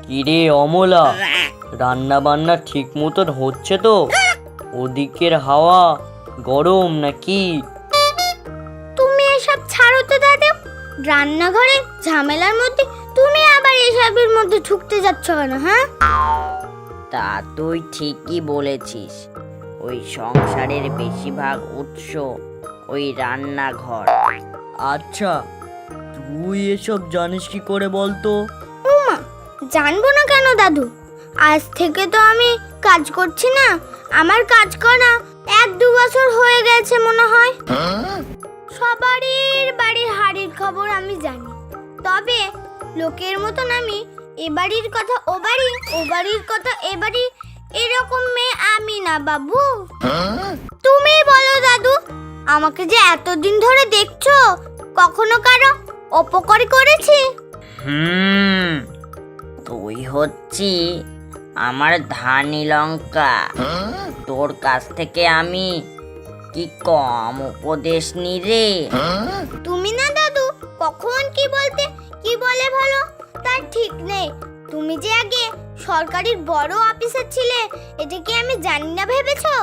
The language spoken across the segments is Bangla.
কিরে অমলা, রান্না বান্না ঠিক মতন হচ্ছে তো? ওদিকের হাওয়া গরম নাকি? তুমি এসব ছাড়ো তো দাদা। রান্নাঘরে ঝামেলার মধ্যে তুমি আবার এসবের মধ্যে ঢুকতে যাচ্ছ কেন? হ্যাঁ, তা তুই ঠিকই বলেছিস। ওই সংসারের বেশিরভাগ উৎস ওই রান্নাঘর। আচ্ছা, তুই এসব জানিস কি করে বলতো? উমা, জানবো না কেন দাদু? আজ থেকে তো আমি কাজ করছি না। আমার কাজ করা 1-2 বছর হয়ে গেছে মনে হয়। সবারই বাড়ির হাড়ির খবর আমি জানি, তবে লোকের মতন আমি এ বাড়ির কথা ও বাড়ি, ও বাড়ির কথা এ বাড়ি, এরকম মেয়ে আমি না বাবু। তুমি বলো দাদু, আমাকে যে এতদিন ধরে দেখছো, কখনো কারো অপকার করেছি? তুই হচ্ছি আমার ধানি লঙ্কা। তোর কাছ থেকে আমি কি কম উপদেশ নি রে? তুমি না দাদু, কখন কি বলতে কি বলে ভালো তার ঠিক নেই। তুমি যে আগে সরকারি বড় অফিসার ছিলে, এটা কি আমি জানি না ভেবেছো?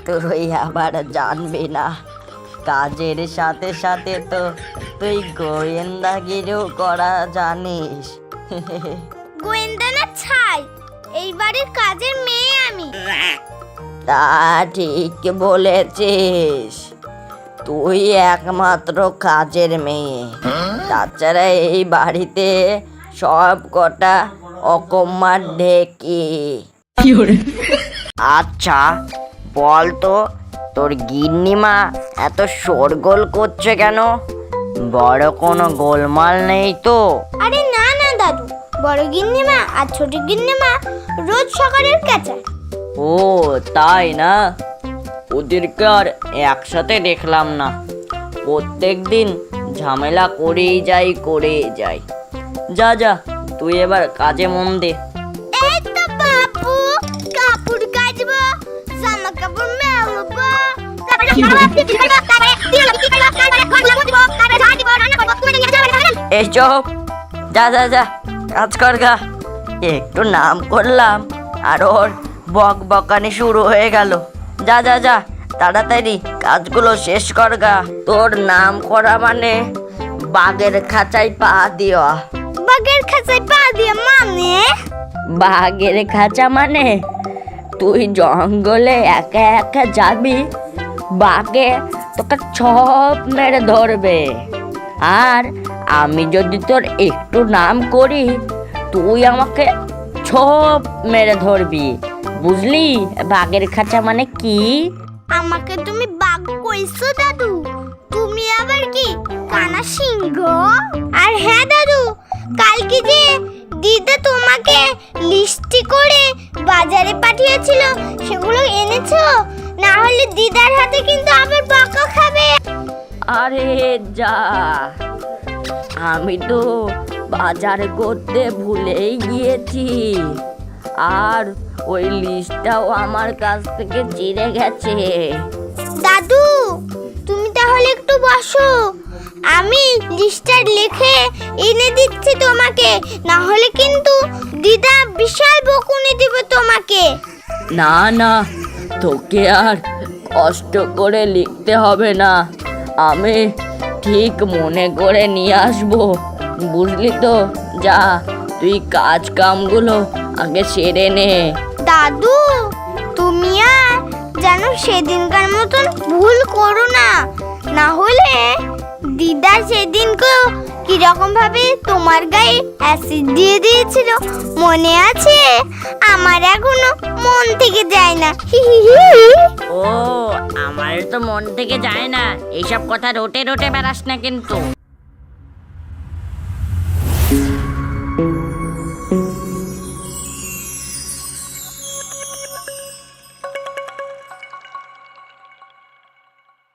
তুই আবার জানবি না, কাজের সাথে সাথে তো তুই গোয়েন্দাগিরিও করা জানিস। গোয়েন্দা না ছাই, এই বাড়ির কাজের মেয়ে আমি। তা ঠিক বলেছিস, তুই একমাত্র কাজের মেয়ে। তাছাড়া এই বাড়িতে সব কটা অকম্মার ঢেকি। আচ্ছা বল তো, তোর গিন্নিমা এত শোরগোল করছে কেন? বড় কোনো গোলমাল নেই তো? আরে না না দাদু, বড় গিন্নিমা আর ছোট গিন্নিমা রোজ সকালের কাছে। ও তাই না? ওদেরকে আর একসাথে দেখলাম না। প্রত্যেক দিন ঝামেলা করেই যাই। যা যা, তুই এবার কাজে মন দে। এই তো বাবু, কাপড় কাচবো, জামা কাপড় মেলবো, এসব যা যা যা, কাজ কর গা। একটু নাম করলাম আর ওর বক বকানি শুরু হয়ে গেল। যা যা যা, তাড়াতাড়ি কাজগুলো শেষ কর গা। তোর নাম করা মানে বাঘের খাঁচায় পা দেওয়া। বাগের খাঁচায় পা দিয়ে মানে? বাঘের খাঁচা মানে তুই জঙ্গলে একা একা যাবি, বাঘে তোকে ছপ মেরে ধরবে। আর আমি যদি তোর একটু নাম করি, তুই আমাকে ছপ মেরে ধরবি। বুঝলি বাঘের খাঁচা মানে কি? আমাকে তুমি বাঘ কইছো দাদু? তুমি আবার কি কানা সিংহ? আর হ্যাঁ দাদু, কালকে যে দিদা তোমাকে লিস্টি করে বাজারে পাঠিয়েছিল, সেগুলো এনেছো? না হলে দিদার হাতে কিন্তু আবার বকা খাবে। আরে যা, আমি তো বাজার করতে ভুলেই গিয়েছি। আর ওই লিস্টটাও আমার কাছ থেকে চিড়ে গেছে। দাদু, তুমি তাহলে একটু বসো, আমি লিস্টটা লিখে এনে দিচ্ছি তোমাকে। না হলে কিন্তু দিদা বিশাল বকুনি দিবে তোমাকে। না না, তোকে আর কষ্ট করে লিখতে হবে না, আমি ঠিক মনে করে নিয়ে আসবো। বুঝলি তো? যা, তুই কাজ কামগুলো আগে সেরে নে। দাদু, তুমি আর যেন সেদিনকার মতন ভুল করো না। না হলে দিদা সেদিনকে কিরকম ভাবে তোমার গায়ে অ্যাসিড দিয়ে দিয়েছিল মনে আছে? আমার এখনো মন থেকে যায় না। ও, আমার তো মন থেকে যায় না। এইসব কথা রটে রটে বেড়াস না কিন্তু।